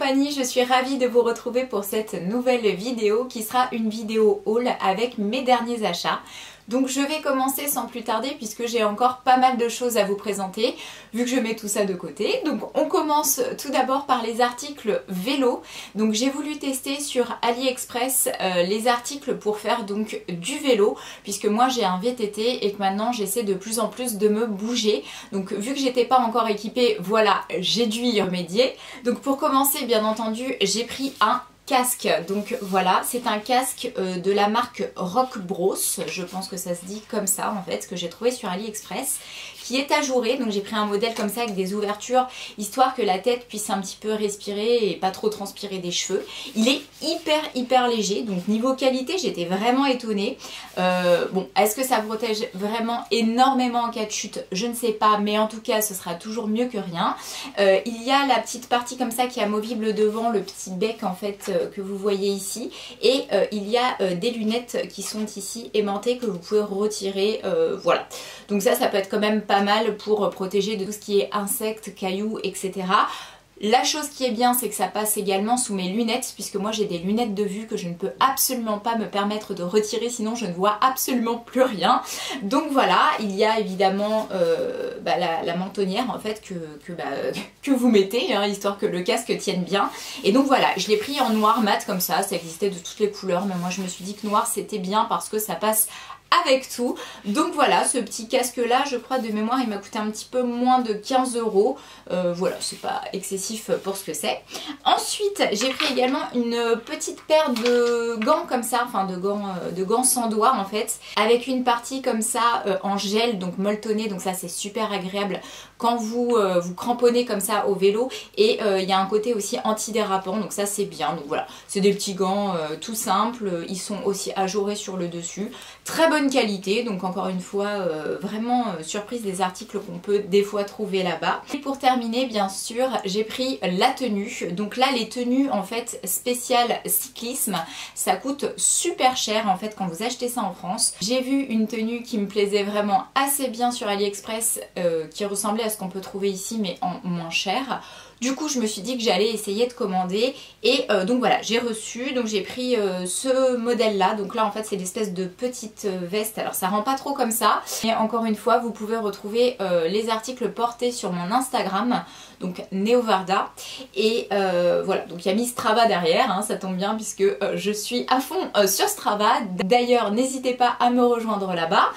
compagnie, je suis ravie de vous retrouver pour cette nouvelle vidéo qui sera une vidéo haul avec mes derniers achats. Donc je vais commencer sans plus tarder puisque j'ai encore pas mal de choses à vous présenter vu que je mets tout ça de côté. Donc on commence tout d'abord par les articles vélo. Donc j'ai voulu tester sur AliExpress les articles pour faire donc du vélo puisque moi j'ai un VTT et que maintenant j'essaie de plus en plus de me bouger. Donc vu que j'étais pas encore équipée, voilà, j'ai dû y remédier. Donc pour commencer, bien entendu, j'ai pris un casque. Donc voilà, c'est un casque de la marque Rock Bros, je pense que ça se dit comme ça en fait, que j'ai trouvé sur AliExpress, qui est ajouré. Donc j'ai pris un modèle comme ça avec des ouvertures, histoire que la tête puisse un petit peu respirer et pas trop transpirer des cheveux. Il est hyper léger, donc niveau qualité j'étais vraiment étonnée. Bon, est-ce que ça protège vraiment énormément en cas de chute? Je ne sais pas, mais en tout cas ce sera toujours mieux que rien. Il y a la petite partie comme ça qui est amovible devant, le petit bec en fait que vous voyez ici, et il y a des lunettes qui sont ici aimantées que vous pouvez retirer, voilà. Donc ça peut être quand même pas mal pour protéger de tout ce qui est insectes, cailloux, etc. La chose qui est bien, c'est que ça passe également sous mes lunettes, puisque moi j'ai des lunettes de vue que je ne peux absolument pas me permettre de retirer, sinon je ne vois absolument plus rien. Donc voilà, il y a évidemment la mentonnière en fait que vous mettez, hein, histoire que le casque tienne bien. Et donc voilà, je l'ai pris en noir mat comme ça existait de toutes les couleurs, mais moi je me suis dit que noir c'était bien parce que ça passe avec tout. Donc voilà, ce petit casque là, je crois de mémoire il m'a coûté un petit peu moins de 15 €. Voilà, c'est pas excessif pour ce que c'est. Ensuite j'ai pris également une petite paire de gants comme ça, enfin de gants sans doigts en fait, avec une partie comme ça en gel, donc molletonné, donc ça c'est super agréable quand vous vous cramponnez comme ça au vélo. Et il y a un côté aussi antidérapant, donc ça c'est bien. Donc voilà, c'est des petits gants tout simples, ils sont aussi ajourés sur le dessus, très bonne qualité, donc encore une fois vraiment surprise des articles qu'on peut des fois trouver là-bas. Et pour terminer, bien sûr, j'ai pris la tenue. Donc là les tenues en fait spéciales cyclisme, ça coûte super cher en fait quand vous achetez ça en France. J'ai vu une tenue qui me plaisait vraiment assez bien sur AliExpress, qui ressemblait à ce qu'on peut trouver ici mais en moins cher. Du coup je me suis dit que j'allais essayer de commander et donc voilà, j'ai reçu, donc j'ai pris ce modèle là. Donc là en fait c'est l'espèce de petite veste, alors ça rend pas trop comme ça, mais encore une fois vous pouvez retrouver les articles portés sur mon Instagram, donc Neovarda. Et voilà, donc il y a mis Strava derrière, hein, ça tombe bien puisque je suis à fond sur Strava. D'ailleurs n'hésitez pas à me rejoindre là-bas.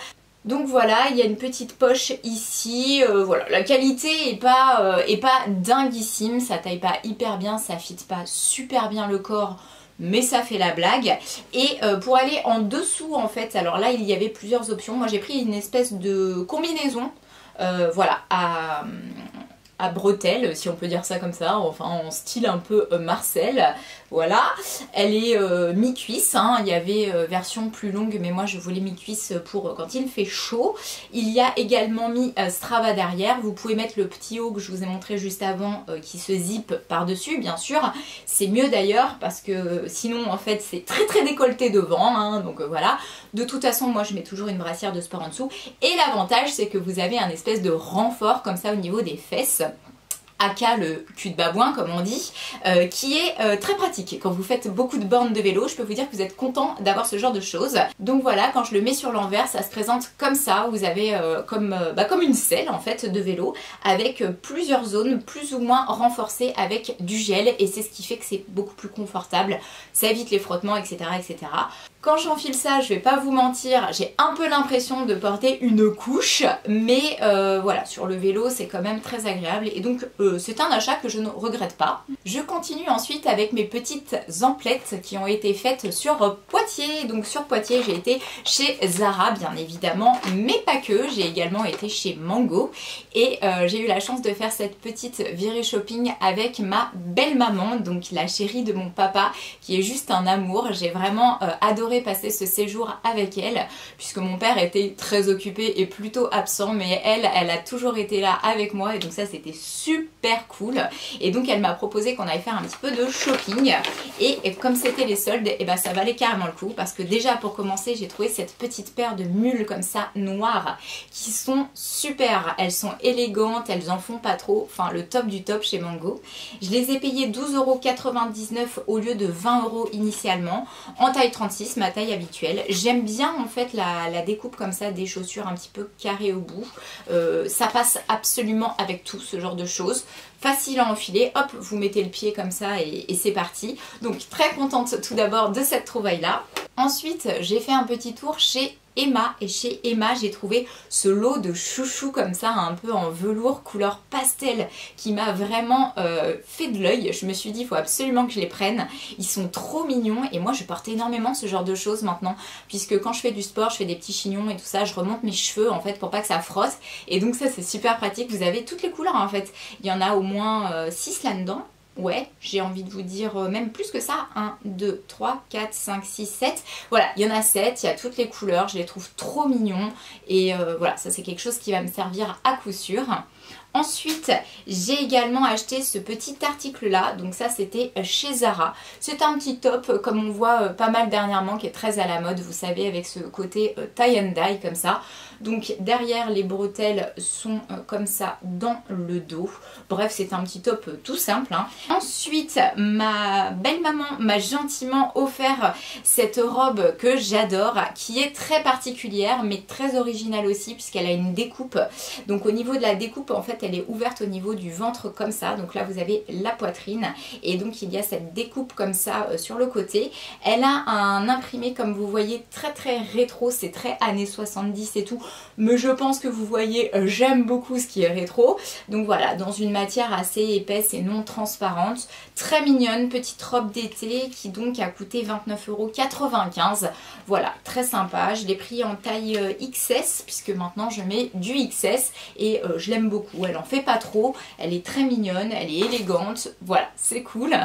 Donc voilà, il y a une petite poche ici, voilà, la qualité est pas dinguissime, ça taille pas hyper bien, ça fit pas super bien le corps, mais ça fait la blague. Et pour aller en dessous en fait, alors là il y avait plusieurs options, moi j'ai pris une espèce de combinaison, voilà, à bretelles, si on peut dire ça comme ça, enfin en style un peu Marcel, voilà. Elle est mi-cuisse, hein. Il y avait version plus longue mais moi je voulais mi-cuisse pour quand il fait chaud. Il y a également mis Strava derrière, vous pouvez mettre le petit haut que je vous ai montré juste avant qui se zip par dessus bien sûr, c'est mieux d'ailleurs parce que sinon en fait c'est très décolleté devant, hein. Donc voilà, de toute façon moi je mets toujours une brassière de sport en dessous et l'avantage c'est que vous avez un espèce de renfort comme ça au niveau des fesses, aka le cul de babouin comme on dit, qui est très pratique. Quand vous faites beaucoup de bornes de vélo, je peux vous dire que vous êtes content d'avoir ce genre de choses. Donc voilà, quand je le mets sur l'envers, ça se présente comme ça. Vous avez comme une selle en fait de vélo, avec plusieurs zones plus ou moins renforcées avec du gel, et c'est ce qui fait que c'est beaucoup plus confortable. Ça évite les frottements, etc. etc. Quand j'enfile ça, je vais pas vous mentir, j'ai un peu l'impression de porter une couche, mais voilà, sur le vélo c'est quand même très agréable et donc c'est un achat que je ne regrette pas. Je continue ensuite avec mes petites emplettes qui ont été faites sur Poitiers. Donc sur Poitiers j'ai été chez Zara bien évidemment, mais pas que, j'ai également été chez Mango et j'ai eu la chance de faire cette petite virée shopping avec ma belle maman, donc la chérie de mon papa qui est juste un amour. J'ai vraiment adoré adoré passer ce séjour avec elle, puisque mon père était très occupé et plutôt absent, mais elle a toujours été là avec moi et donc ça c'était super cool. Et donc elle m'a proposé qu'on aille faire un petit peu de shopping et comme c'était les soldes, et ben ça valait carrément le coup, parce que déjà pour commencer j'ai trouvé cette petite paire de mules comme ça noires qui sont super, elles sont élégantes, elles en font pas trop, enfin le top du top chez Mango. Je les ai payées 12,99 € au lieu de 20 € initialement, en taille 36, ma taille habituelle. J'aime bien en fait la découpe comme ça des chaussures un petit peu carrées au bout, ça passe absolument avec tout ce genre de choses. Facile à enfiler, hop, vous mettez le pied comme ça et c'est parti. Donc très contente tout d'abord de cette trouvaille là. Ensuite j'ai fait un petit tour chez Emma, et chez Emma j'ai trouvé ce lot de chouchous comme ça un peu en velours couleur pastel qui m'a vraiment fait de l'œil. Je me suis dit il faut absolument que je les prenne, ils sont trop mignons et moi je porte énormément ce genre de choses maintenant, puisque quand je fais du sport, je fais des petits chignons et tout ça, je remonte mes cheveux en fait pour pas que ça frotte, et donc ça c'est super pratique. Vous avez toutes les couleurs en fait, il y en a au moins 6 là-dedans. Ouais, j'ai envie de vous dire même plus que ça. 1, 2, 3, 4, 5, 6, 7. Voilà, il y en a 7, il y a toutes les couleurs, je les trouve trop mignons. Et voilà, ça c'est quelque chose qui va me servir à coup sûr. Ensuite, j'ai également acheté ce petit article là, donc ça c'était chez Zara. C'est un petit top comme on voit pas mal dernièrement, qui est très à la mode, vous savez, avec ce côté tie and dye comme ça. Donc derrière les bretelles sont comme ça dans le dos. Bref, c'est un petit top tout simple, hein. Ensuite, ma belle maman m'a gentiment offert cette robe que j'adore, qui est très particulière mais très originale aussi, puisqu'elle a une découpe. Donc au niveau de la découpe, en fait elle est ouverte au niveau du ventre comme ça, donc là vous avez la poitrine et donc il y a cette découpe comme ça sur le côté. Elle a un imprimé comme vous voyez très rétro, c'est très années 70 et tout, mais je pense que vous voyez j'aime beaucoup ce qui est rétro. Donc voilà, dans une matière assez épaisse et non transparente, très mignonne, petite robe d'été qui donc a coûté 29,95 €. Voilà, très sympa, je l'ai pris en taille XS puisque maintenant je mets du XS et je l'aime beaucoup. Elle en fait pas trop, elle est très mignonne, elle est élégante, voilà, c'est cool.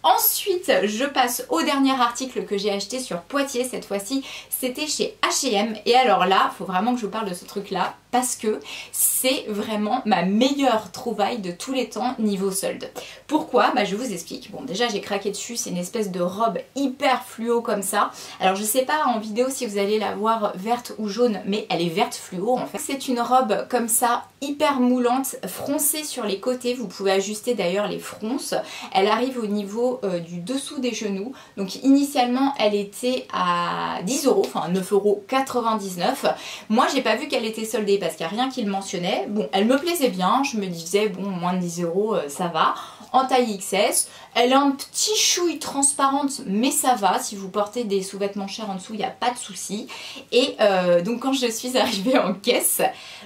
Ensuite, je passe au dernier article que j'ai acheté sur Poitiers cette fois-ci, c'était chez H&M. Et alors là, faut vraiment que je vous parle de ce truc là parce que c'est vraiment ma meilleure trouvaille de tous les temps niveau solde. Pourquoi? Bah je vous explique. Bon, déjà j'ai craqué dessus, c'est une espèce de robe hyper fluo comme ça. Alors je sais pas en vidéo si vous allez la voir verte ou jaune, mais elle est verte fluo en fait. C'est une robe comme ça, hyper moulante, froncée sur les côtés, vous pouvez ajuster d'ailleurs les fronces. Elle arrive au niveau du dessous des genoux. Donc initialement elle était à 10 €, enfin 9,99 €. Moi j'ai pas vu qu'elle était soldée parce qu'il n'y a rien qui le mentionnait. Bon, elle me plaisait bien, je me disais bon, moins de 10 € ça va. En taille XS, elle est un petit chouille transparente mais ça va, si vous portez des sous-vêtements chers en dessous il n'y a pas de souci. Et donc quand je suis arrivée en caisse,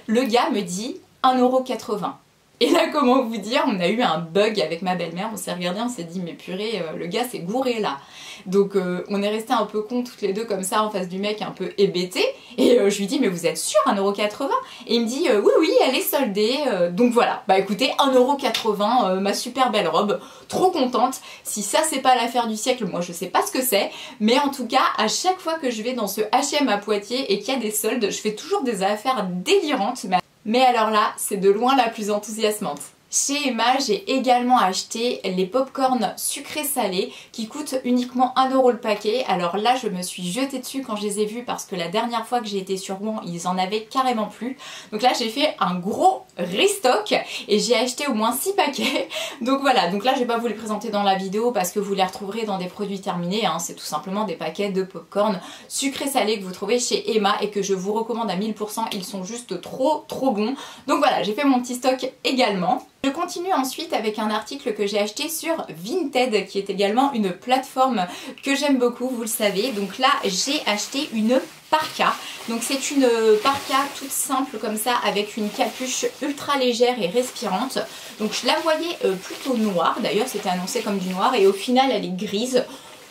le gars me dit 1,80 €. Et là, comment vous dire, on a eu un bug avec ma belle-mère, on s'est regardé, on s'est dit mais purée, le gars s'est gouré là. Donc on est resté un peu cons toutes les deux comme ça en face du mec un peu hébété. Et je lui dis mais vous êtes sûr 1,80 €? Et il me dit oui elle est soldée. Donc voilà, bah écoutez 1,80 €, ma super belle robe, trop contente. Si ça c'est pas l'affaire du siècle, moi je sais pas ce que c'est. Mais en tout cas à chaque fois que je vais dans ce H&M à Poitiers et qu'il y a des soldes, je fais toujours des affaires délirantes. Mais alors là, c'est de loin la plus enthousiasmante. Chez Emma, j'ai également acheté les pop-corn sucrés-salés qui coûtent uniquement 1 € le paquet. Alors là, je me suis jetée dessus quand je les ai vus parce que la dernière fois que j'ai été sur Rouen, ils en avaient carrément plus. Donc là, j'ai fait un gros restock et j'ai acheté au moins 6 paquets. Donc voilà, donc là, je vais pas vous les présenter dans la vidéo parce que vous les retrouverez dans des produits terminés, hein. C'est tout simplement des paquets de pop-corn sucrés-salés que vous trouvez chez Emma et que je vous recommande à 1000 %. Ils sont juste trop bons. Donc voilà, j'ai fait mon petit stock également. Je continue ensuite avec un article que j'ai acheté sur Vinted qui est également une plateforme que j'aime beaucoup, vous le savez. Donc là j'ai acheté une parka. Donc c'est une parka toute simple comme ça avec une capuche ultra légère et respirante. Donc je la voyais plutôt noire, d'ailleurs c'était annoncé comme du noir et au final elle est grise.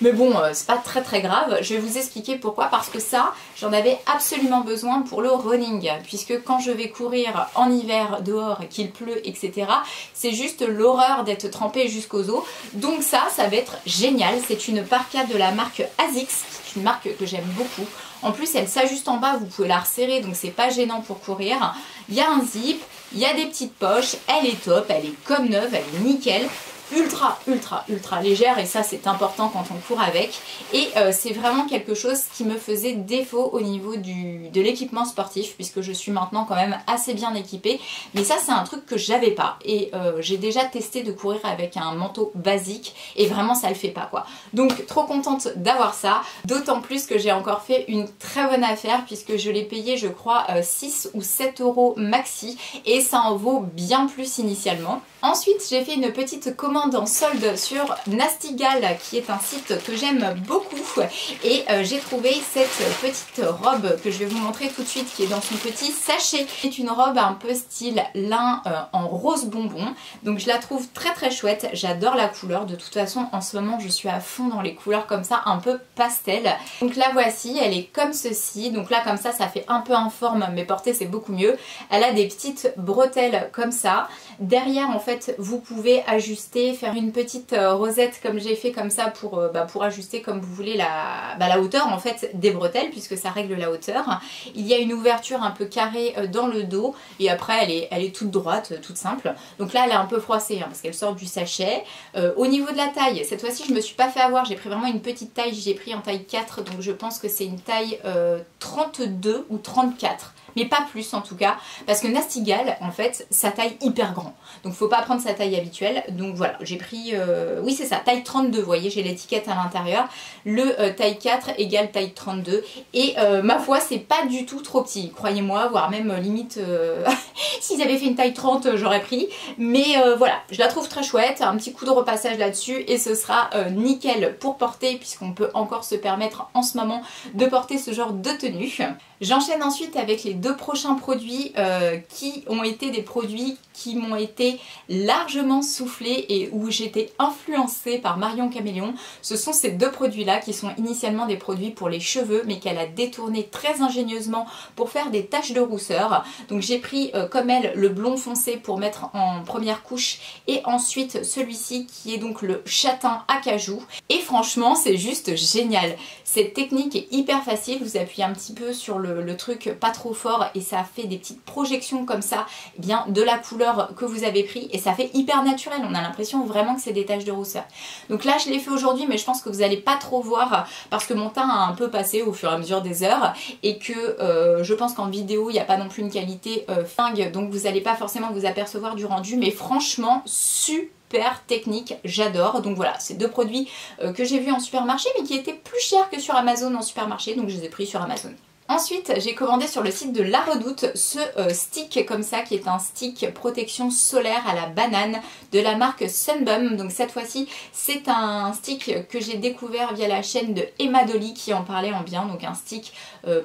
Mais bon, c'est pas très grave. Je vais vous expliquer pourquoi. Parce que ça, j'en avais absolument besoin pour le running. Puisque quand je vais courir en hiver dehors, qu'il pleut, etc., c'est juste l'horreur d'être trempée jusqu'aux os. Donc ça va être génial. C'est une parka de la marque ASICS, qui est une marque que j'aime beaucoup. En plus, elle s'ajuste en bas, vous pouvez la resserrer, donc c'est pas gênant pour courir. Il y a un zip, il y a des petites poches, elle est top, elle est comme neuve, elle est nickel. Ultra légère, et ça c'est important quand on court avec, et c'est vraiment quelque chose qui me faisait défaut au niveau de l'équipement sportif, puisque je suis maintenant quand même assez bien équipée, mais ça c'est un truc que j'avais pas, et j'ai déjà testé de courir avec un manteau basique et vraiment ça le fait pas quoi. Donc trop contente d'avoir ça, d'autant plus que j'ai encore fait une très bonne affaire, puisque je l'ai payé je crois 6 ou 7 euros maxi, et ça en vaut bien plus initialement. Ensuite j'ai fait une petite commande en solde sur Nastigal, qui est un site que j'aime beaucoup, et j'ai trouvé cette petite robe que je vais vous montrer tout de suite, qui est dans son petit sachet. C'est une robe un peu style lin en rose bonbon, donc je la trouve très chouette, j'adore la couleur. De toute façon en ce moment je suis à fond dans les couleurs comme ça un peu pastel. Donc la voici, elle est comme ceci, donc là comme ça fait un peu informe, mais portée c'est beaucoup mieux. Elle a des petites bretelles comme ça. Derrière en fait vous pouvez ajuster, faire une petite rosette comme j'ai fait comme ça pour ajuster comme vous voulez la hauteur en fait des bretelles, puisque ça règle la hauteur. Il y a une ouverture un peu carrée dans le dos, et après elle est toute droite, toute simple. Donc là elle est un peu froissée parce qu'elle sort du sachet. Au niveau de la taille, cette fois-ci je me suis pas fait avoir, j'ai pris vraiment une petite taille, j'ai pris en taille 4, donc je pense que c'est une taille 32 ou 34. Mais pas plus en tout cas, parce que Nastigal en fait sa taille hyper grand, donc faut pas prendre sa taille habituelle. Donc voilà, j'ai pris oui c'est ça, taille 32, vous voyez j'ai l'étiquette à l'intérieur, le taille 4 égale taille 32, et ma foi c'est pas du tout trop petit, croyez-moi, voire même limite s'ils avaient fait une taille 30 j'aurais pris, mais voilà, je la trouve très chouette, un petit coup de repassage là-dessus et ce sera nickel pour porter, puisqu'on peut encore se permettre en ce moment de porter ce genre de tenue. J'enchaîne ensuite avec les deux prochains produits qui ont été des produits qui m'ont été largement soufflés et où j'étais influencée par Marion Caméléon. Ce sont ces deux produits là qui sont initialement des produits pour les cheveux, mais qu'elle a détourné très ingénieusement pour faire des taches de rousseur. Donc j'ai pris comme elle le blond foncé pour mettre en première couche, et ensuite celui-ci qui est donc le châtain acajou, et franchement c'est juste génial. Cette technique est hyper facile, vous appuyez un petit peu sur le truc pas trop fort et ça fait des petites projections comme ça, eh bien de la couleur que vous avez pris, et ça fait hyper naturel, on a l'impression vraiment que c'est des taches de rousseur. Donc là je l'ai fait aujourd'hui, mais je pense que vous n'allez pas trop voir parce que mon teint a un peu passé au fur et à mesure des heures, et que je pense qu'en vidéo il n'y a pas non plus une qualité flingue, donc vous n'allez pas forcément vous apercevoir du rendu, mais franchement super technique, j'adore. Donc voilà, c'est deux produits que j'ai vus en supermarché, mais qui étaient plus chers que sur Amazon en supermarché, donc je les ai pris sur Amazon. Ensuite, j'ai commandé sur le site de La Redoute ce stick comme ça, qui est un stick protection solaire à la banane de la marque Sunbum. Donc cette fois-ci, c'est un stick que j'ai découvert via la chaîne de Emma Dolly qui en parlait en bien. Donc un stick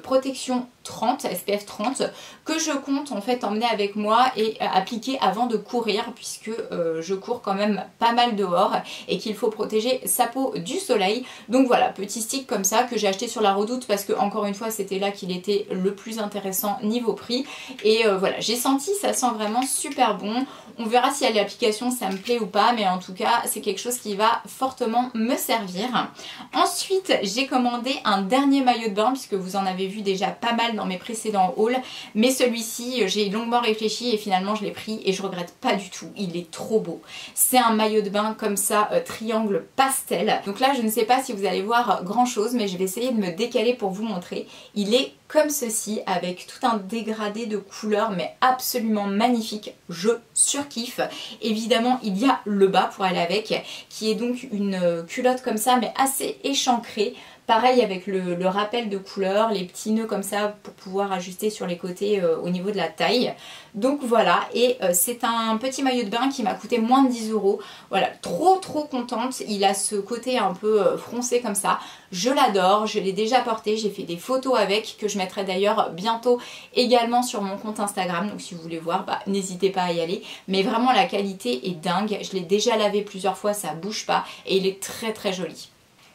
protection 30, SPF 30, que je compte en fait emmener avec moi et appliquer avant de courir, puisque je cours quand même pas mal dehors et qu'il faut protéger sa peau du soleil. Donc voilà, petit stick comme ça que j'ai acheté sur La Redoute parce que encore une fois c'était là qu'il était le plus intéressant niveau prix, et voilà, j'ai senti, ça sent vraiment super bon. On verra si à l'application ça me plaît ou pas, mais en tout cas c'est quelque chose qui va fortement me servir. Ensuite j'ai commandé un dernier maillot de bain, puisque vous en avez vu déjà pas mal dans mes précédents hauls, mais celui-ci j'ai longuement réfléchi et finalement je l'ai pris et je regrette pas du tout, il est trop beau. C'est un maillot de bain comme ça, triangle pastel. Donc là je ne sais pas si vous allez voir grand chose, mais je vais essayer de me décaler pour vous montrer. Il est comme ceci, avec tout un dégradé de couleurs, mais absolument magnifique, je surkiffe. Évidemment il y a le bas pour aller avec, qui est donc une culotte comme ça, mais assez échancrée. Pareil avec le rappel de couleurs, les petits nœuds comme ça pour pouvoir ajuster sur les côtés au niveau de la taille. Donc voilà, et c'est un petit maillot de bain qui m'a coûté moins de 10 €. Voilà, trop contente. Il a ce côté un peu froncé comme ça. Je l'adore, je l'ai déjà porté, j'ai fait des photos avec que je mettrai d'ailleurs bientôt également sur mon compte Instagram. Donc si vous voulez voir, bah, n'hésitez pas à y aller. Mais vraiment la qualité est dingue. Je l'ai déjà lavé plusieurs fois, ça bouge pas et il est très joli.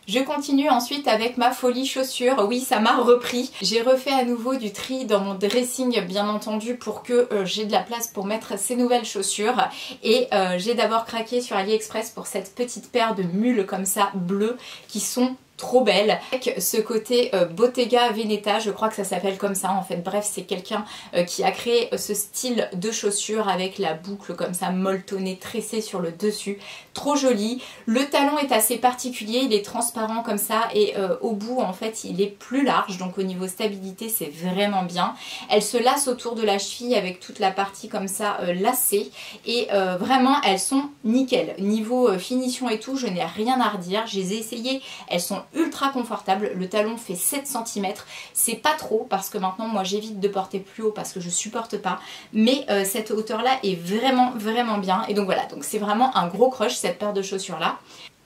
Je continue ensuite avec ma folie chaussures. Oui, ça m'a repris. J'ai refait à nouveau du tri dans mon dressing, bien entendu, pour que j'ai de la place pour mettre ces nouvelles chaussures. Et j'ai d'abord craqué sur AliExpress pour cette petite paire de mules comme ça, bleues, qui sont trop belle, avec ce côté Bottega Veneta, je crois que ça s'appelle comme ça en fait. Bref, c'est quelqu'un qui a créé ce style de chaussures avec la boucle comme ça molletonnée, tressée sur le dessus, trop joli. Le talon est assez particulier, il est transparent comme ça et au bout en fait il est plus large, donc au niveau stabilité c'est vraiment bien. Elle se lace autour de la cheville avec toute la partie comme ça lacée et vraiment elles sont nickel. Niveau finition et tout, je n'ai rien à redire, je les ai essayées, elles sont ultra confortable, le talon fait 7 cm, c'est pas trop parce que maintenant moi j'évite de porter plus haut parce que je supporte pas, mais cette hauteur là est vraiment bien et donc voilà, donc c'est vraiment un gros crush cette paire de chaussures là.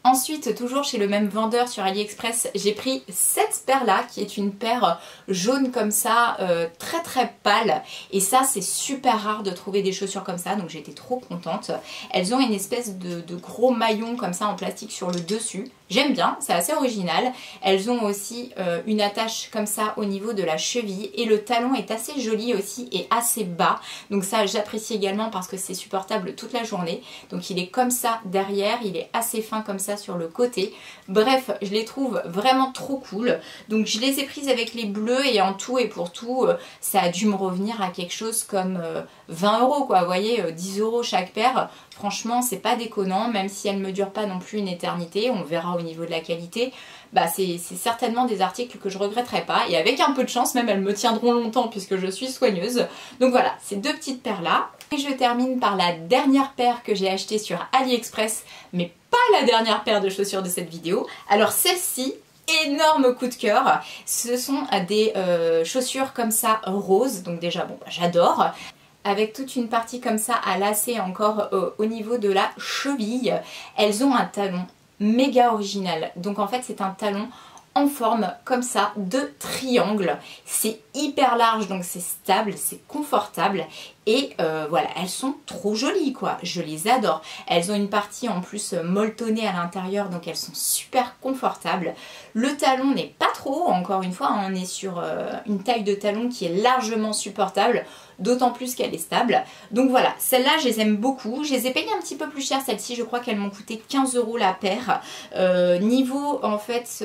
Ensuite, toujours chez le même vendeur sur AliExpress, j'ai pris cette paire là qui est une paire jaune comme ça, très pâle. Et ça c'est super rare de trouver des chaussures comme ça, donc j'étais trop contente. Elles ont une espèce de gros maillon comme ça en plastique sur le dessus. J'aime bien, c'est assez original. Elles ont aussi une attache comme ça au niveau de la cheville et le talon est assez joli aussi et assez bas. Donc ça j'apprécie également parce que c'est supportable toute la journée. Donc il est comme ça derrière, il est assez fin comme ça sur le côté. Bref, je les trouve vraiment trop cool. Donc je les ai prises avec les bleus et en tout et pour tout, ça a dû me revenir à quelque chose comme 20 € quoi. Vous voyez, 10 € chaque paire. Franchement, c'est pas déconnant, même si elles ne me durent pas non plus une éternité. On verra au niveau de la qualité. Bah, c'est certainement des articles que je regretterai pas. Et avec un peu de chance, même elles me tiendront longtemps puisque je suis soigneuse. Donc voilà, ces deux petites paires là. Et je termine par la dernière paire que j'ai achetée sur AliExpress, mais pas la dernière paire de chaussures de cette vidéo. Alors celle-ci, énorme coup de cœur. Ce sont des chaussures comme ça roses. Donc déjà, bon, bah, j'adore. Avec toute une partie comme ça à lacer encore au niveau de la cheville. Elles ont un talon méga original. Donc en fait c'est un talon en forme comme ça de triangle. C'est hyper large donc c'est stable, c'est confortable. Et voilà, elles sont trop jolies quoi, je les adore. Elles ont une partie en plus molletonnée à l'intérieur, donc elles sont super confortables. Le talon n'est pas trop, encore une fois, on est sur une taille de talon qui est largement supportable, d'autant plus qu'elle est stable. Donc voilà, celles-là je les aime beaucoup. Je les ai payées un petit peu plus cher, celles-ci, je crois qu'elles m'ont coûté 15 € la paire. Niveau en fait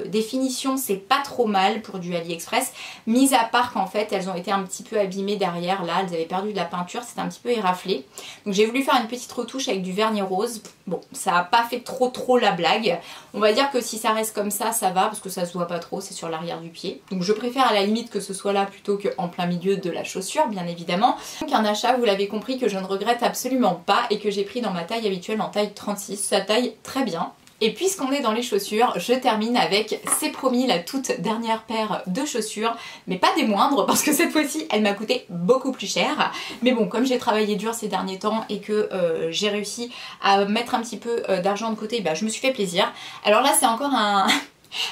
définition, c'est pas trop mal pour du AliExpress, mis à part qu'en fait elles ont été un petit peu abîmées derrière, là elles avaient perdu de la peinture, c'était un petit peu éraflé. Donc j'ai voulu faire une petite retouche avec du vernis rose. Bon, ça n'a pas fait trop la blague. On va dire que si ça reste comme ça, ça va, parce que ça se voit pas trop, c'est sur l'arrière du pied. Donc je préfère à la limite que ce soit là plutôt qu'en plein milieu de la chaussure, bien évidemment. Donc un achat, vous l'avez compris, que je ne regrette absolument pas et que j'ai pris dans ma taille habituelle en taille 36. Ça taille très bien. Et puisqu'on est dans les chaussures, je termine avec, c'est promis, la toute dernière paire de chaussures, mais pas des moindres parce que cette fois-ci elle m'a coûté beaucoup plus cher. Mais bon, comme j'ai travaillé dur ces derniers temps et que j'ai réussi à mettre un petit peu d'argent de côté, bah, je me suis fait plaisir. Alors là c'est encore un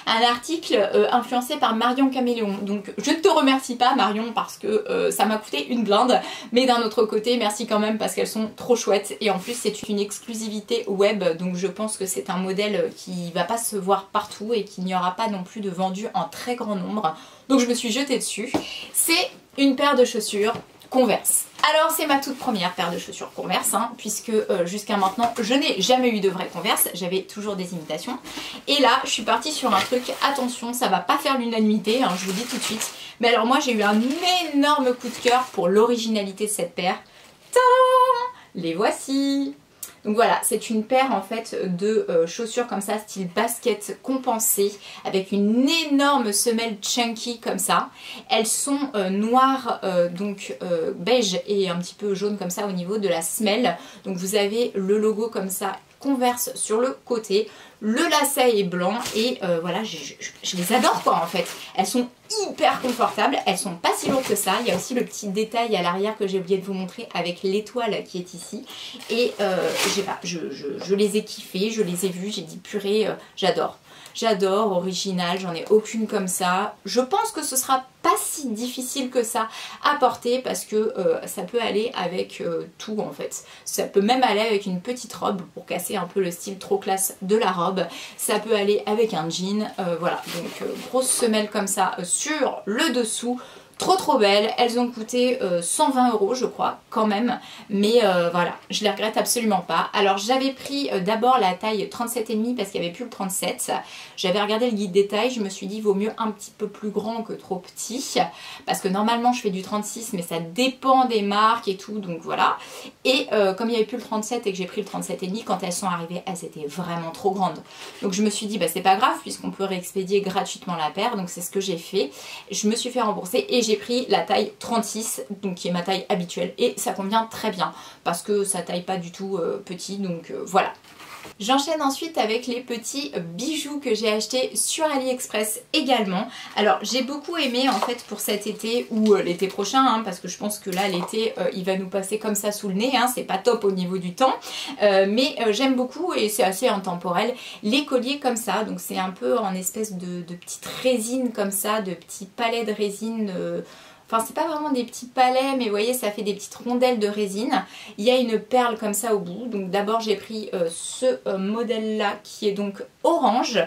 article influencé par Marion Caméléon. Donc je ne te remercie pas Marion parce que ça m'a coûté une blinde, mais d'un autre côté merci quand même parce qu'elles sont trop chouettes et en plus c'est une exclusivité web, donc je pense que c'est un modèle qui va pas se voir partout et qu'il n'y aura pas non plus de vendus en très grand nombre. Donc je me suis jetée dessus. C'est une paire de chaussures Converse. Alors c'est ma toute première paire de chaussures Converse, hein, puisque jusqu'à maintenant je n'ai jamais eu de vraie Converse, j'avais toujours des imitations. Et là je suis partie sur un truc, attention ça va pas faire l'unanimité, hein, je vous dis tout de suite. Mais alors moi j'ai eu un énorme coup de cœur pour l'originalité de cette paire. Tadam! Les voici! Donc voilà, c'est une paire en fait de chaussures comme ça, style basket compensé, avec une énorme semelle chunky comme ça. Elles sont noires, donc beige et un petit peu jaune comme ça au niveau de la semelle. Donc vous avez le logo comme ça, Converse sur le côté. Le lacet est blanc et voilà, je les adore quoi en fait. Elles sont hyper confortables, elles sont pas si lourdes que ça. Il y a aussi le petit détail à l'arrière que j'ai oublié de vous montrer avec l'étoile qui est ici. Et je sais pas, je les ai kiffées, je les ai vues, j'ai dit purée, j'adore. J'adore, original, j'en ai aucune comme ça. Je pense que ce sera pas si difficile que ça à porter parce que ça peut aller avec tout en fait. Ça peut même aller avec une petite robe pour casser un peu le style trop classe de la robe. Ça peut aller avec un jean, voilà. Donc grosse semelle comme ça sur le dessous. Trop belles, elles ont coûté 120 € je crois quand même, mais voilà, je les regrette absolument pas. Alors j'avais pris d'abord la taille 37,5 parce qu'il n'y avait plus le 37, j'avais regardé le guide des tailles, je me suis dit vaut mieux un petit peu plus grand que trop petit, parce que normalement je fais du 36 mais ça dépend des marques et tout, donc voilà. Et comme il n'y avait plus le 37 et que j'ai pris le 37,5, quand elles sont arrivées, elles étaient vraiment trop grandes. Donc je me suis dit bah c'est pas grave puisqu'on peut réexpédier gratuitement la paire, donc c'est ce que j'ai fait. Je me suis fait rembourser et j'ai pris la taille 36, donc qui est ma taille habituelle, et ça convient très bien parce que ça taille pas du tout petit, donc voilà. J'enchaîne ensuite avec les petits bijoux que j'ai achetés sur AliExpress également. Alors j'ai beaucoup aimé en fait pour cet été ou l'été prochain, hein, parce que je pense que là l'été il va nous passer comme ça sous le nez, hein, c'est pas top au niveau du temps, mais j'aime beaucoup et c'est assez intemporel, les colliers comme ça, donc c'est un peu en espèce de petites résines comme ça, de petits palets de résine. Enfin c'est pas vraiment des petits palets mais vous voyez ça fait des petites rondelles de résine. Il y a une perle comme ça au bout. Donc d'abord j'ai pris ce modèle là qui est donc orange.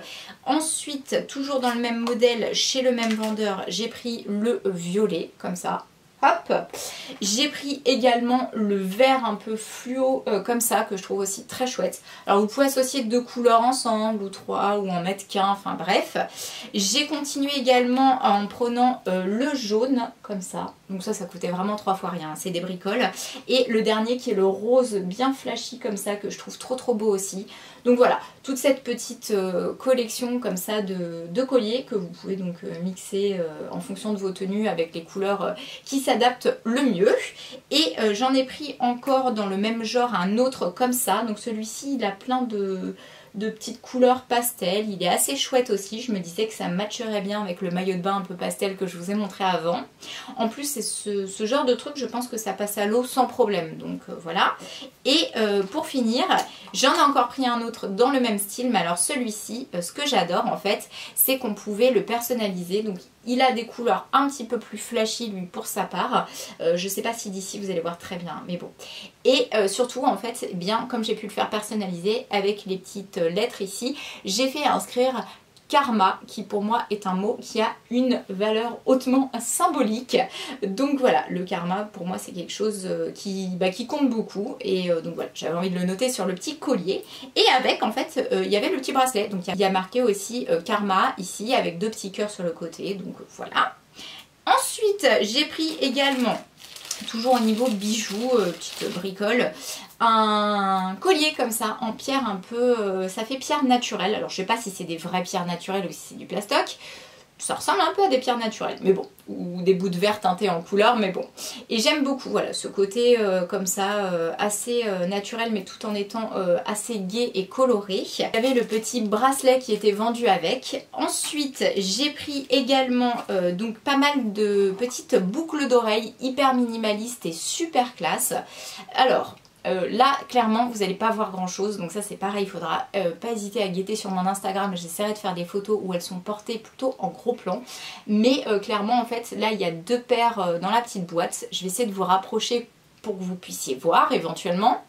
Ensuite toujours dans le même modèle chez le même vendeur j'ai pris le violet comme ça. Hop. J'ai pris également le vert un peu fluo comme ça que je trouve aussi très chouette. Alors vous pouvez associer deux couleurs ensemble ou trois ou en mettre qu'un, enfin bref. J'ai continué également en prenant le jaune comme ça. Donc ça coûtait vraiment 3 fois rien, c'est des bricoles. Et le dernier qui est le rose bien flashy comme ça que je trouve trop beau aussi. Donc voilà, toute cette petite collection comme ça de colliers que vous pouvez donc mixer en fonction de vos tenues avec les couleurs qui s'adaptent le mieux. Et j'en ai pris encore dans le même genre un autre comme ça. Donc celui-ci il a plein de petites couleurs pastel, il est assez chouette aussi, je me disais que ça matcherait bien avec le maillot de bain un peu pastel que je vous ai montré avant. En plus c'est ce genre de truc, je pense que ça passe à l'eau sans problème, donc voilà. Et pour finir, j'en ai encore pris un autre dans le même style, mais alors celui-ci, ce que j'adore en fait, c'est qu'on pouvait le personnaliser, donc il a des couleurs un petit peu plus flashy lui pour sa part. Je sais pas si d'ici vous allez voir très bien, mais bon. Et surtout en fait, eh bien comme j'ai pu le faire personnaliser avec les petites lettres ici, j'ai fait inscrire karma, qui pour moi est un mot qui a une valeur hautement symbolique. Donc voilà, le karma pour moi c'est quelque chose qui compte beaucoup, et donc voilà, j'avais envie de le noter sur le petit collier. Et avec en fait il y avait le petit bracelet, donc il y a marqué aussi karma ici avec deux petits cœurs sur le côté, donc voilà. Ensuite j'ai pris également, toujours au niveau bijoux, petite bricole, un collier comme ça en pierre un peu, ça fait pierre naturelle. Alors je sais pas si c'est des vraies pierres naturelles ou si c'est du plastoc. Ça ressemble un peu à des pierres naturelles, mais bon, ou des bouts de verre teintés en couleur, mais bon. Et j'aime beaucoup, voilà, ce côté comme ça, assez naturel, mais tout en étant assez gai et coloré. J'avais le petit bracelet qui était vendu avec. Ensuite, j'ai pris également donc pas mal de petites boucles d'oreilles hyper minimalistes et super classe. Alors, là clairement vous n'allez pas voir grand chose, donc ça c'est pareil, il faudra pas hésiter à guetter sur mon Instagram. J'essaierai de faire des photos où elles sont portées plutôt en gros plan, mais clairement en fait là il y a deux paires dans la petite boîte. Je vais essayer de vous rapprocher pour que vous puissiez voir éventuellement.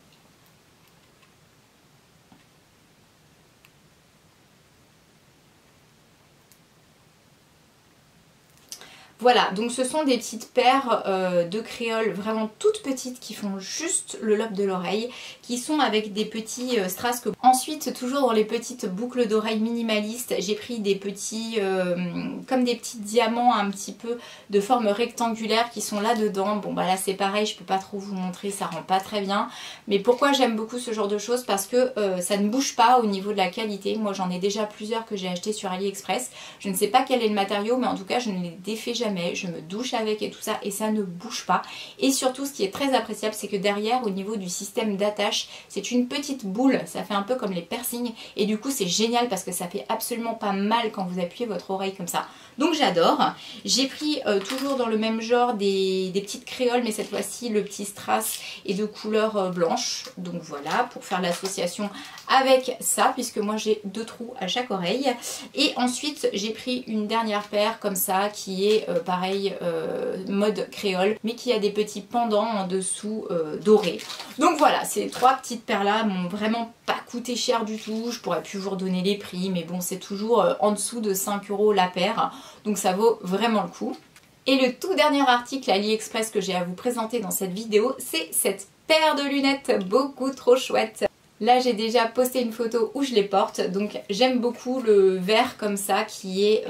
Voilà, donc ce sont des petites paires de créoles vraiment toutes petites qui font juste le lobe de l'oreille, qui sont avec des petits strass. Ensuite, toujours dans les petites boucles d'oreilles minimalistes, j'ai pris des petits, comme des petits diamants un petit peu de forme rectangulaire qui sont là dedans. Bon bah là c'est pareil, je peux pas trop vous montrer, ça rend pas très bien. Mais pourquoi j'aime beaucoup ce genre de choses? Parce que ça ne bouge pas au niveau de la qualité. Moi j'en ai déjà plusieurs que j'ai acheté sur AliExpress. Je ne sais pas quel est le matériau, mais en tout cas je ne les défais jamais. jamais, je me douche avec et tout ça et ça ne bouge pas. Et surtout ce qui est très appréciable, c'est que derrière au niveau du système d'attache, c'est une petite boule, ça fait un peu comme les piercings et du coup c'est génial parce que ça fait absolument pas mal quand vous appuyez votre oreille comme ça. Donc j'adore. J'ai pris toujours dans le même genre des petites créoles, mais cette fois-ci le petit strass est de couleur blanche. Donc voilà, pour faire l'association avec ça, puisque moi j'ai 2 trous à chaque oreille. Et ensuite j'ai pris une dernière paire comme ça, qui est pareil mode créole, mais qui a des petits pendants en dessous dorés. Donc voilà, ces 3 petites paires là m'ont vraiment pas coûté cher du tout. Je pourrais plus vous redonner les prix, mais bon, c'est toujours en dessous de 5 € la paire, donc ça vaut vraiment le coup. Et le tout dernier article AliExpress que j'ai à vous présenter dans cette vidéo, c'est cette paire de lunettes beaucoup trop chouette. Là j'ai déjà posté une photo où je les porte, donc j'aime beaucoup le vert comme ça qui est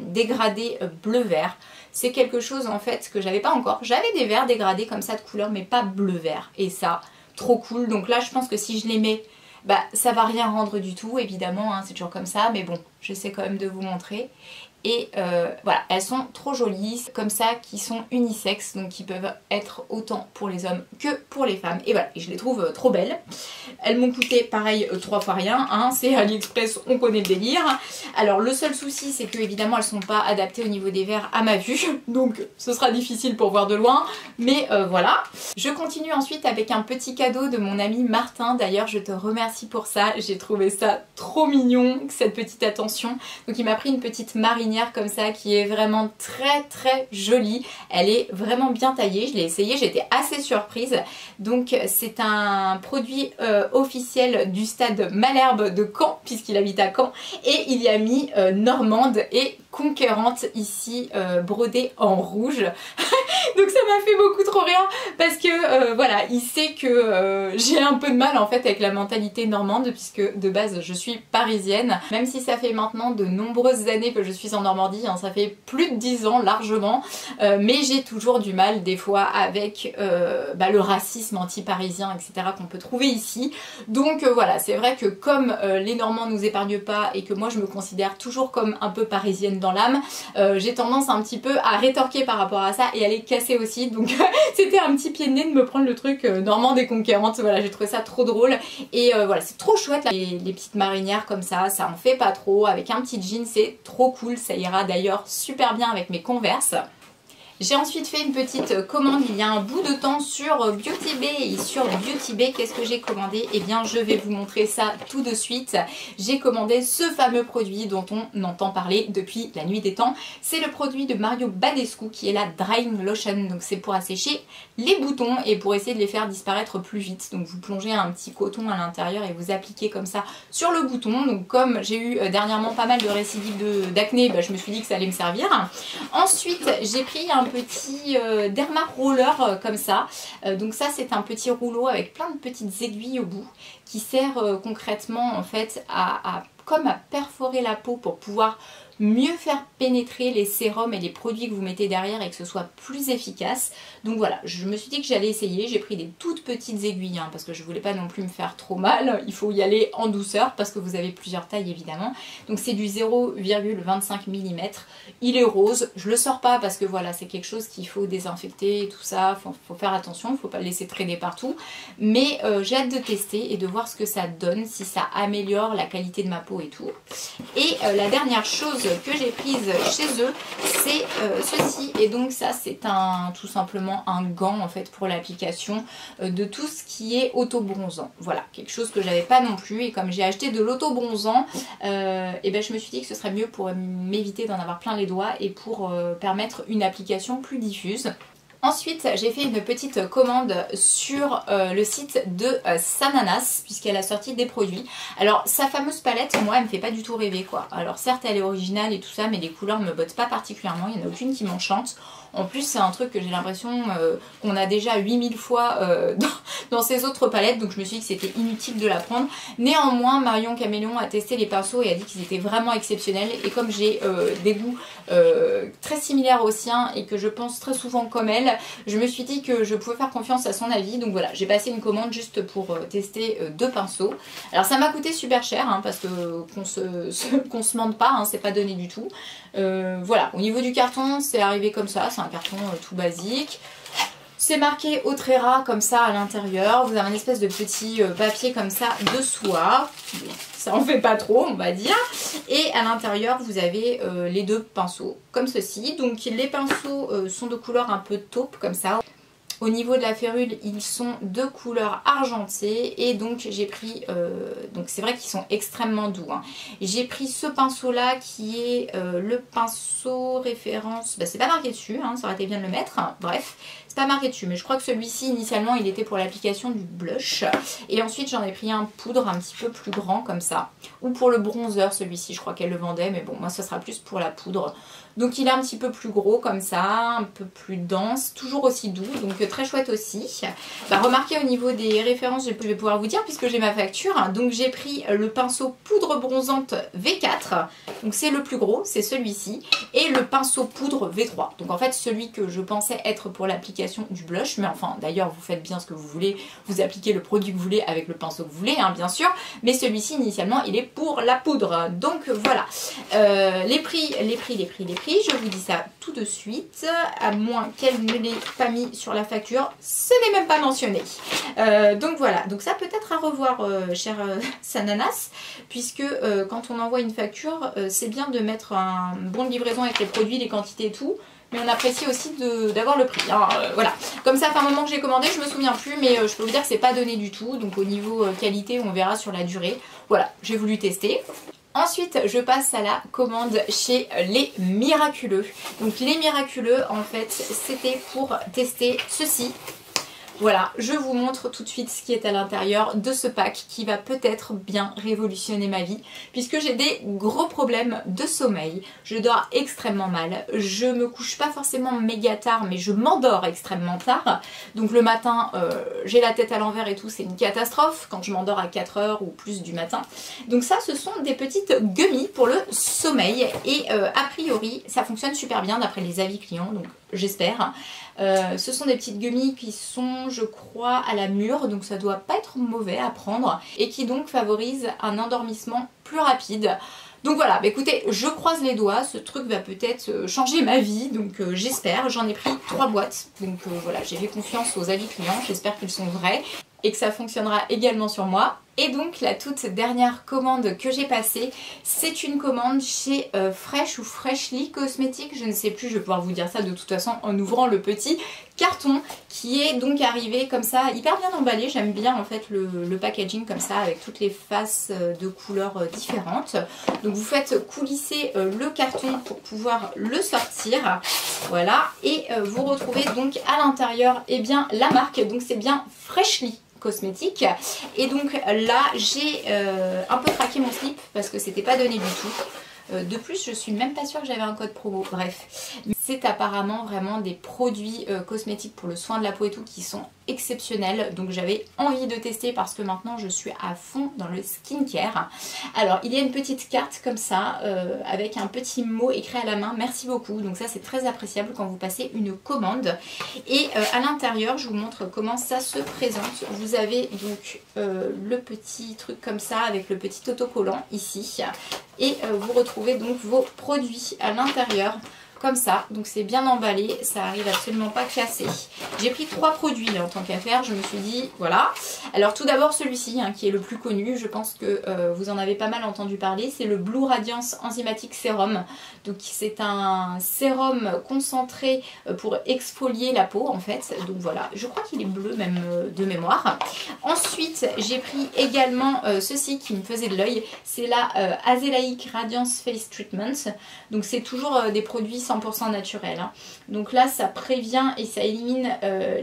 dégradé bleu-vert. C'est quelque chose en fait que j'avais pas encore. J'avais des verts dégradés comme ça de couleur mais pas bleu-vert et ça, trop cool. Donc là je pense que si je les mets, bah ça va rien rendre du tout évidemment, hein, c'est toujours comme ça, mais bon, j'essaie quand même de vous montrer. Et voilà, elles sont trop jolies, comme ça, qui sont unisexes, donc qui peuvent être autant pour les hommes que pour les femmes. Et voilà, et je les trouve trop belles. Elles m'ont coûté pareil 3 fois rien, hein, c'est AliExpress, on connaît le délire. Alors le seul souci, c'est que évidemment elles sont pas adaptées au niveau des verres à ma vue, donc ce sera difficile pour voir de loin, mais voilà. Je continue ensuite avec un petit cadeau de mon ami Martin, d'ailleurs je te remercie pour ça, j'ai trouvé ça trop mignon, cette petite attention. Donc il m'a pris une petite marinière comme ça qui est vraiment très jolie. Elle est vraiment bien taillée, je l'ai essayé, j'étais assez surprise. Donc c'est un produit officiel du stade Malherbe de Caen, puisqu'il habite à Caen, et il y a mis normande et conquérante ici brodée en rouge. Donc ça m'a fait beaucoup trop rire parce que voilà, il sait que j'ai un peu de mal en fait avec la mentalité normande, puisque de base je suis parisienne, même si ça fait maintenant de nombreuses années que je suis en Normandie, hein, ça fait plus de 10 ans largement, mais j'ai toujours du mal des fois avec le racisme anti-parisien, etc. qu'on peut trouver ici. Donc voilà, c'est vrai que comme les Normands nous épargnent pas et que moi je me considère toujours comme un peu parisienne dans l'âme, j'ai tendance un petit peu à rétorquer par rapport à ça et à les casser aussi. Donc c'était un petit pied de nez de me prendre le truc normande et conquérante. Voilà, j'ai trouvé ça trop drôle et voilà, c'est trop chouette là, les petites marinières comme ça en fait pas trop, avec un petit jean, c'est trop cool. Ça ira d'ailleurs super bien avec mes Converse. J'ai ensuite fait une petite commande il y a un bout de temps sur Beauty Bay. Et sur Beauty Bay, qu'est-ce que j'ai commandé? Eh bien, je vais vous montrer ça tout de suite. J'ai commandé ce fameux produit dont on entend parler depuis la nuit des temps. C'est le produit de Mario Badescu qui est la Drying Lotion. Donc c'est pour assécher les boutons et pour essayer de les faire disparaître plus vite. Donc vous plongez un petit coton à l'intérieur et vous appliquez comme ça sur le bouton. Donc comme j'ai eu dernièrement pas mal de récidives d'acné, je me suis dit que ça allait me servir. Ensuite, j'ai pris un petit derma roller comme ça. Donc ça c'est un petit rouleau avec plein de petites aiguilles au bout qui sert concrètement en fait comme à perforer la peau pour pouvoir mieux faire pénétrer les sérums et les produits que vous mettez derrière et que ce soit plus efficace. Donc voilà, je me suis dit que j'allais essayer. J'ai pris des toutes petites aiguilles parce que je voulais pas non plus me faire trop mal. Il faut y aller en douceur parce que vous avez plusieurs tailles évidemment. Donc c'est du 0,25 mm. Il est rose. Je le sors pas parce que voilà, c'est quelque chose qu'il faut désinfecter et tout ça. Faut faire attention, il faut pas le laisser traîner partout. Mais j'ai hâte de tester et de voir ce que ça donne, si ça améliore la qualité de ma peau et tout. Et la dernière chose que j'ai prise chez eux, c'est ceci. Et donc ça c'est tout simplement un gant en fait pour l'application de tout ce qui est auto-bronzant. Voilà, quelque chose que j'avais pas non plus, et comme j'ai acheté de l'auto-bronzant, et je me suis dit que ce serait mieux pour m'éviter d'en avoir plein les doigts et pour permettre une application plus diffuse. Ensuite, j'ai fait une petite commande sur le site de Sananas, puisqu'elle a sorti des produits. Alors, sa fameuse palette, moi, elle me fait pas du tout rêver, quoi. Alors, certes, elle est originale et tout ça, mais les couleurs me bottent pas particulièrement. Il n'y en a aucune qui m'enchante. En plus, c'est un truc que j'ai l'impression qu'on a déjà 8000 fois dans ses autres palettes, donc je me suis dit que c'était inutile de la prendre. Néanmoins, Marion Caméléon a testé les pinceaux et a dit qu'ils étaient vraiment exceptionnels. Et comme j'ai des goûts très similaires aux siens et que je pense très souvent comme elle, Je me suis dit que je pouvais faire confiance à son avis. Donc voilà, j'ai passé une commande juste pour tester 2 pinceaux. Alors ça m'a coûté super cher hein, parce que qu'on se mente pas, hein, c'est pas donné du tout. Voilà, au niveau du carton, c'est arrivé comme ça. C'est un carton tout basique. C'est marqué Autrera comme ça à l'intérieur. Vous avez un espèce de petit papier comme ça de soie. Ça en fait pas trop on va dire. Et à l'intérieur vous avez les 2 pinceaux comme ceci. Donc les pinceaux sont de couleur un peu taupe comme ça. Au niveau de la férule, ils sont de couleur argentée et donc j'ai pris, donc c'est vrai qu'ils sont extrêmement doux. Hein. J'ai pris ce pinceau là qui est le pinceau référence, bah, c'est pas marqué dessus, hein, ça aurait été bien de le mettre, bref. C'est pas marqué dessus mais je crois que celui-ci initialement il était pour l'application du blush. Et ensuite j'en ai pris un poudre un petit peu plus grand comme ça. Ou pour le bronzer celui-ci, je crois qu'elle le vendait mais bon moi ça sera plus pour la poudre. Donc il est un petit peu plus gros comme ça, un peu plus dense, toujours aussi doux, donc très chouette aussi. Bah, remarquez au niveau des références, je vais pouvoir vous dire puisque j'ai ma facture. Donc j'ai pris le pinceau poudre bronzante V4, donc c'est le plus gros, c'est celui-ci. Et le pinceau poudre V3, donc en fait celui que je pensais être pour l'application du blush. Mais enfin d'ailleurs vous faites bien ce que vous voulez, vous appliquez le produit que vous voulez avec le pinceau que vous voulez, hein, bien sûr. Mais celui-ci initialement il est pour la poudre, donc voilà. Les prix, je vous dis ça tout de suite, à moins qu'elle ne l'ait pas mis sur la facture, ce n'est même pas mentionné. Donc voilà, donc ça peut-être à revoir, cher Sananas, puisque quand on envoie une facture, c'est bien de mettre un bon de livraison avec les produits, les quantités et tout, mais on apprécie aussi d'avoir le prix. Hein, voilà, comme ça, fait un moment que j'ai commandé, je me souviens plus, mais je peux vous dire que c'est pas donné du tout, donc au niveau qualité, on verra sur la durée. Voilà, j'ai voulu tester. Ensuite, je passe à la commande chez les Miraculeux. Donc les Miraculeux, en fait, c'était pour tester ceci. Voilà, je vous montre tout de suite ce qui est à l'intérieur de ce pack qui va peut-être bien révolutionner ma vie puisque j'ai des gros problèmes de sommeil. Je dors extrêmement mal, je me couche pas forcément méga tard mais je m'endors extrêmement tard. Donc le matin, j'ai la tête à l'envers et tout, c'est une catastrophe quand je m'endors à 4 h ou plus du matin. Donc ça, ce sont des petites gummies pour le sommeil et a priori, ça fonctionne super bien d'après les avis clients, donc j'espère. Ce sont des petites gummies qui sont, je crois, à la mûre, donc ça doit pas être mauvais à prendre et qui donc favorisent un endormissement plus rapide. Donc voilà, bah écoutez, je croise les doigts, ce truc va peut-être changer ma vie, donc j'espère. J'en ai pris 3 boîtes, donc voilà, j'ai fait confiance aux avis clients, j'espère qu'ils sont vrais et que ça fonctionnera également sur moi. Et donc la toute dernière commande que j'ai passée, c'est une commande chez Fresh ou Freshly Cosmetics, je ne sais plus, je vais pouvoir vous dire ça de toute façon en ouvrant le petit carton qui est donc arrivé comme ça, hyper bien emballé. J'aime bien en fait le packaging comme ça avec toutes les faces de couleurs différentes. Donc vous faites coulisser le carton pour pouvoir le sortir, voilà, et vous retrouvez donc à l'intérieur eh bien la marque, donc c'est bien Freshly Cosmétique. Et donc là j'ai un peu craqué mon slip parce que c'était pas donné du tout. De plus, je suis même pas sûre que j'avais un code promo, bref. C'est apparemment vraiment des produits cosmétiques pour le soin de la peau et tout qui sont exceptionnels. Donc j'avais envie de tester parce que maintenant je suis à fond dans le skincare. Alors il y a une petite carte comme ça avec un petit mot écrit à la main, merci beaucoup. Donc ça c'est très appréciable quand vous passez une commande. Et à l'intérieur je vous montre comment ça se présente. Vous avez donc le petit truc comme ça avec le petit autocollant ici. Et vous retrouvez donc vos produits à l'intérieur comme ça, donc c'est bien emballé, ça arrive absolument pas cassé. J'ai pris 3 produits là, en tant qu'affaire, je me suis dit voilà. Alors tout d'abord celui-ci hein, qui est le plus connu, je pense que vous en avez pas mal entendu parler, c'est le Blue Radiance Enzymatic Serum. Donc c'est un sérum concentré pour exfolier la peau en fait, donc voilà, je crois qu'il est bleu même de mémoire. Ensuite j'ai pris également ceci qui me faisait de l'œil, c'est la Azelaic Radiance Face Treatment, donc c'est toujours des produits 100% naturel. Hein. Donc là ça prévient et ça élimine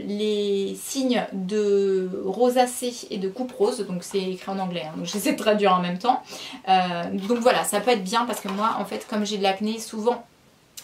les signes de rosacée et de coupe rose. Donc c'est écrit en anglais, hein, donc j'essaie de traduire en même temps. Donc voilà, ça peut être bien parce que moi en fait comme j'ai de l'acné souvent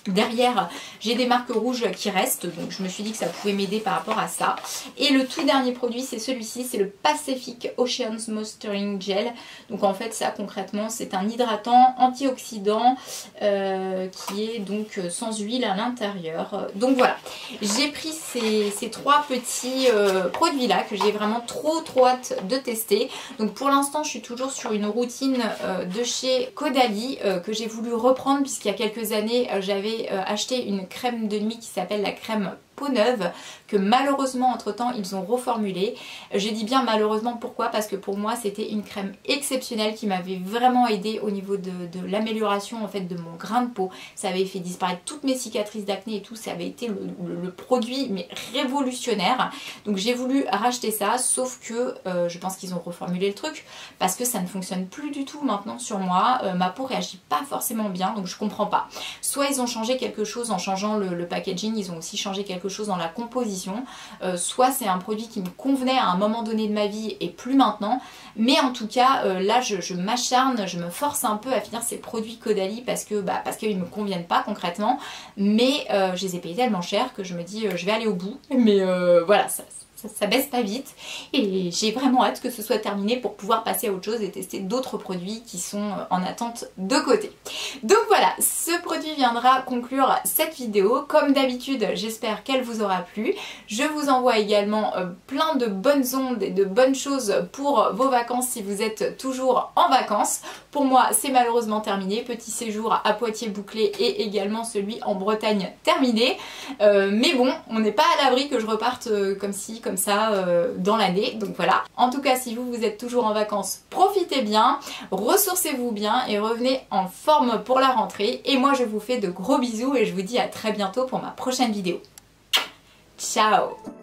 Derrière, j'ai des marques rouges qui restent, donc je me suis dit que ça pouvait m'aider par rapport à ça. Et le tout dernier produit, c'est celui-ci, c'est le Pacific Oceans Moisturizing Gel. Donc en fait, ça concrètement, c'est un hydratant antioxydant qui est donc sans huile à l'intérieur. Donc voilà, j'ai pris ces trois petits produits-là que j'ai vraiment trop hâte de tester. Donc pour l'instant, je suis toujours sur une routine de chez Caudalie que j'ai voulu reprendre puisqu'il y a quelques années, j'avais acheté une crème de nuit qui s'appelle la crème Peau Neuve, que malheureusement entre temps ils ont reformulé. Je dis bien malheureusement, pourquoi? Parce que pour moi c'était une crème exceptionnelle qui m'avait vraiment aidé au niveau de l'amélioration en fait de mon grain de peau. Ça avait fait disparaître toutes mes cicatrices d'acné et tout, ça avait été le produit mais révolutionnaire. Donc j'ai voulu racheter ça, sauf que je pense qu'ils ont reformulé le truc parce que ça ne fonctionne plus du tout maintenant sur moi. Ma peau réagit pas forcément bien, donc je comprends pas. Soit ils ont changé quelque chose en changeant le packaging, ils ont aussi changé quelque chose dans la composition, soit c'est un produit qui me convenait à un moment donné de ma vie et plus maintenant, mais en tout cas là je m'acharne, je me force un peu à finir ces produits Caudalie parce qu'ils me conviennent pas concrètement, mais je les ai payés tellement cher que je me dis je vais aller au bout, mais voilà, ça baisse pas vite et j'ai vraiment hâte que ce soit terminé pour pouvoir passer à autre chose et tester d'autres produits qui sont en attente de côté. Donc voilà, ce produit viendra conclure cette vidéo. Comme d'habitude, j'espère qu'elle vous aura plu. Je vous envoie également plein de bonnes ondes et de bonnes choses pour vos vacances si vous êtes toujours en vacances. Pour moi, c'est malheureusement terminé. Petit séjour à Poitiers bouclé et également celui en Bretagne terminé. Mais bon, on n'est pas à l'abri que je reparte comme ça dans l'année, donc voilà. En tout cas, si vous êtes toujours en vacances, profitez bien, ressourcez-vous bien et revenez en forme pour la rentrée. Et moi je vous fais de gros bisous et je vous dis à très bientôt pour ma prochaine vidéo. Ciao!